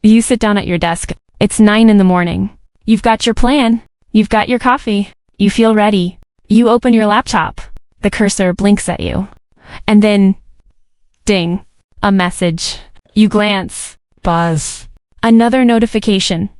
You sit down at your desk. It's 9 in the morning. You've got your plan. You've got your coffee. You feel ready. You open your laptop. The cursor blinks at you. And then, ding, a message. You glance. Buzz. Another notification.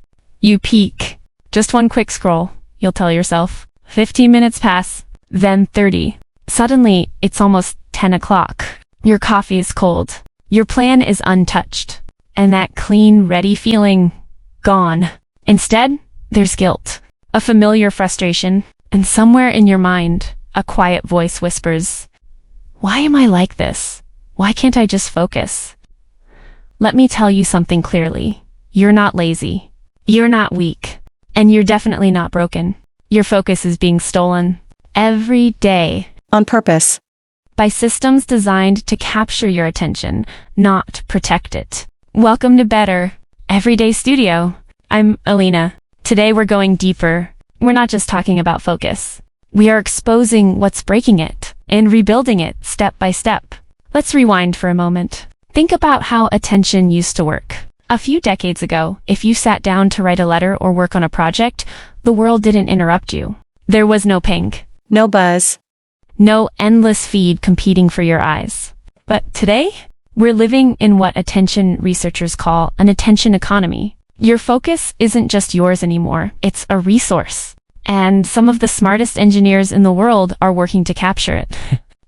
You peek. Just one quick scroll, you'll tell yourself. 15 minutes pass, then 30. Suddenly, it's almost 10 o'clock. Your coffee is cold. Your plan is untouched. And that clean, ready feeling, gone. Instead, there's guilt, a familiar frustration, and somewhere in your mind, a quiet voice whispers, "Why am I like this? Why can't I just focus?" Let me tell you something clearly. You're not lazy. You're not weak. And you're definitely not broken. Your focus is being stolen every day. On purpose. By systems designed to capture your attention, not protect it. Welcome to Better Everyday Studio. I'm Alina. Today we're going deeper. We're not just talking about focus. We are exposing what's breaking it and rebuilding it step by step. Let's rewind for a moment. Think about how attention used to work. A few decades ago, if you sat down to write a letter or work on a project, the world didn't interrupt you. There was no ping. No buzz. No endless feed competing for your eyes. But today, we're living in what attention researchers call an attention economy. Your focus isn't just yours anymore, it's a resource. And some of the smartest engineers in the world are working to capture it.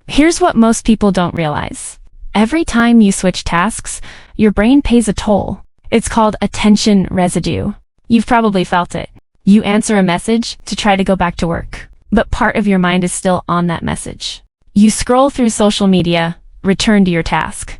Here's what most people don't realize. Every time you switch tasks, your brain pays a toll. It's called attention residue. You've probably felt it. You answer a message to try to go back to work, but part of your mind is still on that message. You scroll through social media, return to your task,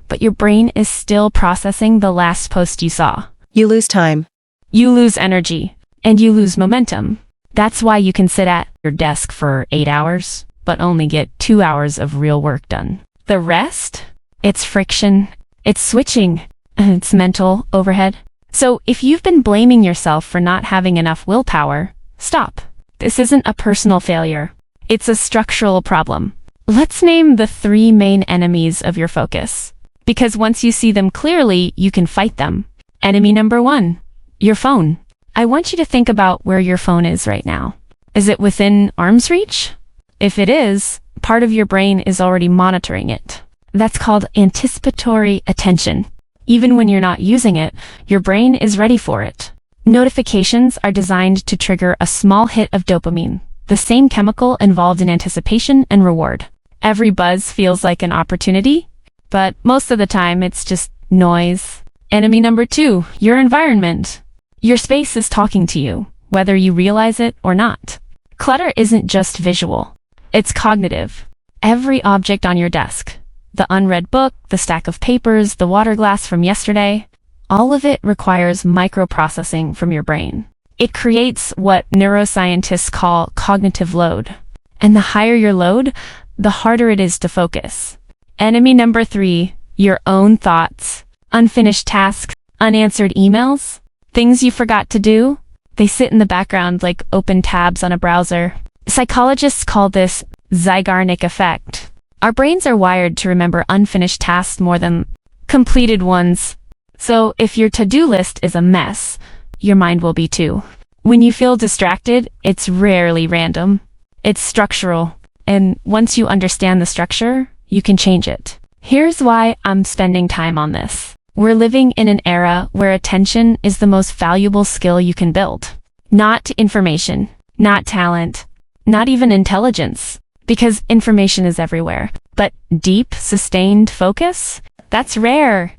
but your brain is still processing the last post you saw. You lose time. You lose energy, and you lose momentum. That's why you can sit at your desk for 8 hours, but only get 2 hours of real work done. The rest? It's friction, it's switching, and it's mental overhead. So if you've been blaming yourself for not having enough willpower, stop. This isn't a personal failure. It's a structural problem. Let's name the 3 main enemies of your focus. Because once you see them clearly, you can fight them. Enemy number 1, your phone. I want you to think about where your phone is right now. Is it within arm's reach? If it is, part of your brain is already monitoring it. That's called anticipatory attention. Even when you're not using it, your brain is ready for it. Notifications are designed to trigger a small hit of dopamine, the same chemical involved in anticipation and reward. Every buzz feels like an opportunity, but most of the time it's just noise. Enemy number 2, your environment. Your space is talking to you, whether you realize it or not. Clutter isn't just visual. It's cognitive. Every object on your desk, the unread book, the stack of papers, the water glass from yesterday, all of it requires microprocessing from your brain. It creates what neuroscientists call cognitive load. And the higher your load, the harder it is to focus. Enemy number 3, your own thoughts, unfinished tasks, unanswered emails, things you forgot to do. They sit in the background like open tabs on a browser. Psychologists call this Zeigarnik effect. Our brains are wired to remember unfinished tasks more than completed ones. So if your to-do list is a mess, your mind will be too. When you feel distracted, it's rarely random. It's structural. And once you understand the structure, you can change it. Here's why I'm spending time on this. We're living in an era where attention is the most valuable skill you can build. Not information, not talent, not even intelligence, because information is everywhere. But deep, sustained focus? That's rare.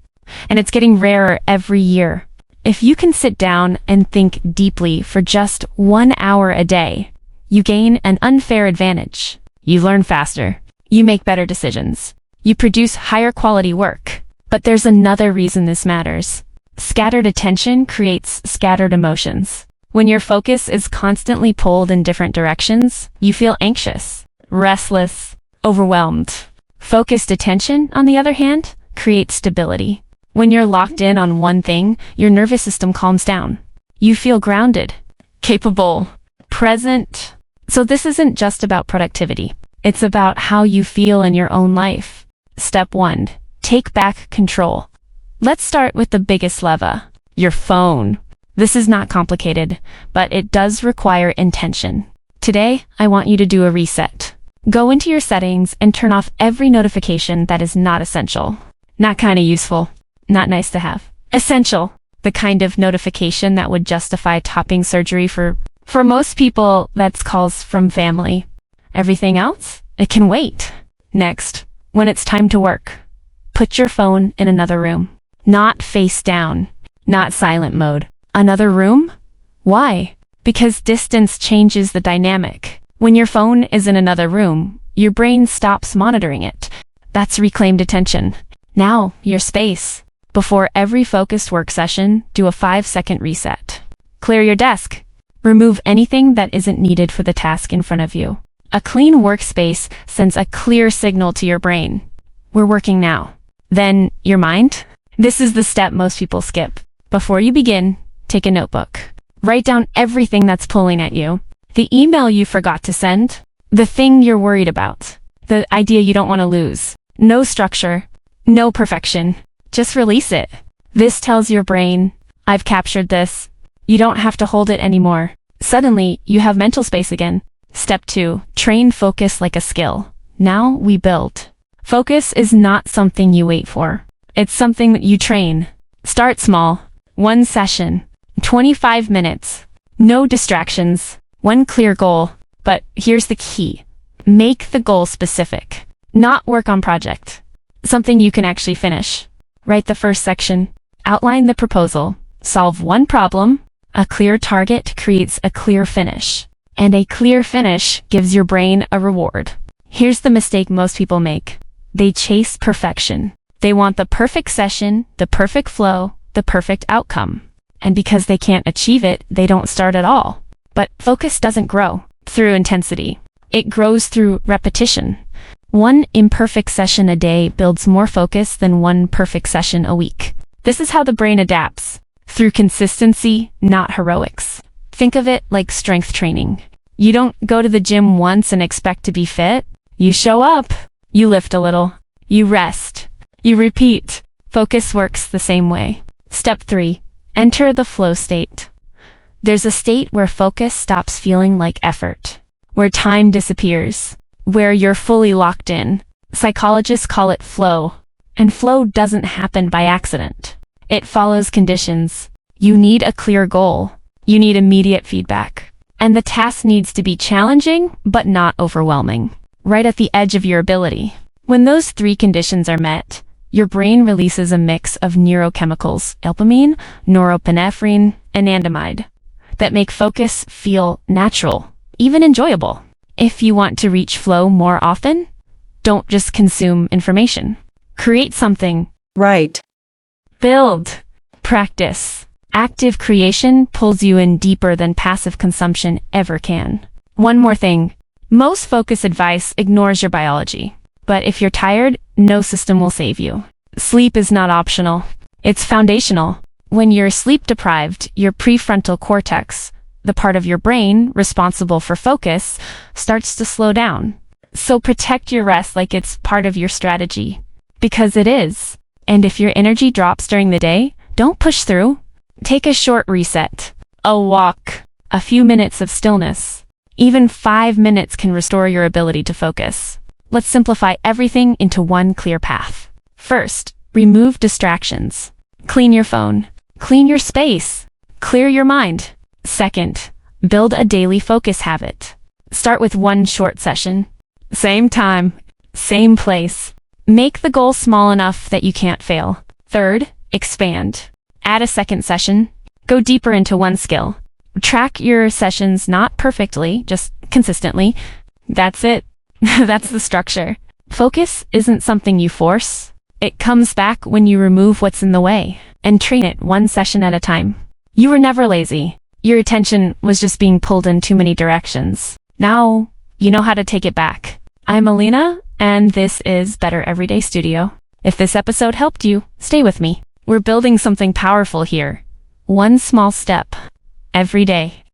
And it's getting rarer every year. If you can sit down and think deeply for just 1 hour a day, you gain an unfair advantage. You learn faster. You make better decisions. You produce higher quality work. But there's another reason this matters. Scattered attention creates scattered emotions. When your focus is constantly pulled in different directions, you feel anxious, restless, overwhelmed. Focused attention, on the other hand, creates stability. When you're locked in on one thing, your nervous system calms down. You feel grounded, capable, present. So this isn't just about productivity. It's about how you feel in your own life. Step 1. Take back control. Let's start with the biggest lever, Your phone. This is not complicated, but it does require intention. Today, I want you to do a reset. Go into your settings and turn off every notification that is not essential. Not kind of useful. Not nice to have. Essential. The kind of notification that would justify topping surgery for most people, that's calls from family. Everything else? It can wait. Next, when it's time to work, put your phone in another room. Not face down. Not silent mode. Another room? Why? Because distance changes the dynamic. When your phone is in another room, your brain stops monitoring it. That's reclaimed attention. Now, your space. Before every focused work session, do a 5-second reset. Clear your desk. Remove anything that isn't needed for the task in front of you. A clean workspace sends a clear signal to your brain. We're working now. Then, your mind? This is the step most people skip. Before you begin, take a notebook. Write down everything that's pulling at you. The email you forgot to send. The thing you're worried about. The idea you don't want to lose. No structure. No perfection. Just release it. This tells your brain, I've captured this. You don't have to hold it anymore. Suddenly, you have mental space again. Step 2. Train focus like a skill. Now we build. Focus is not something you wait for. It's something that you train. Start small. 1 session. 25 minutes. No distractions. One clear goal. But here's the key. Make the goal specific. Not work on project. Something you can actually finish. Write the first section. Outline the proposal. Solve one problem. A clear target creates a clear finish. And a clear finish gives your brain a reward. Here's the mistake most people make. They chase perfection. They want the perfect session, the perfect flow, the perfect outcome. And because they can't achieve it, they don't start at all. But focus doesn't grow through intensity. It grows through repetition. One imperfect session a day builds more focus than one perfect session a week. This is how the brain adapts. Through consistency, not heroics. Think of it like strength training. You don't go to the gym once and expect to be fit. You show up. You lift a little. You rest. You repeat. Focus works the same way. Step 3. Enter the flow state. There's a state where focus stops feeling like effort. Where time disappears. Where you're fully locked in. Psychologists call it flow. And flow doesn't happen by accident. It follows conditions. You need a clear goal. You need immediate feedback. And the task needs to be challenging, but not overwhelming. Right at the edge of your ability. When those 3 conditions are met, your brain releases a mix of neurochemicals, dopamine, norepinephrine, and anandamide, that make focus feel natural, even enjoyable. If you want to reach flow more often, don't just consume information. Create something. Right. Build. Practice. Active creation pulls you in deeper than passive consumption ever can. One more thing. Most focus advice ignores your biology. But if you're tired, no system will save you. Sleep is not optional. It's foundational. When you're sleep deprived, your prefrontal cortex, the part of your brain responsible for focus, starts to slow down. So protect your rest like it's part of your strategy. Because it is. And if your energy drops during the day, don't push through. Take a short reset. A walk. A few minutes of stillness. Even 5 minutes can restore your ability to focus. Let's simplify everything into one clear path. First, remove distractions. Clean your phone. Clean your space. Clear your mind. Second, build a daily focus habit. Start with 1 short session. Same time, same place. Make the goal small enough that you can't fail. Third, expand. Add a 2nd session. Go deeper into one skill. Track your sessions not perfectly, just consistently. That's it. That's the structure. Focus isn't something you force. It comes back when you remove what's in the way and train it 1 session at a time. You were never lazy. Your attention was just being pulled in too many directions. Now, you know how to take it back. I'm Alina, and this is Better Everyday Studio. If this episode helped you, stay with me. We're building something powerful here. One small step. Every day.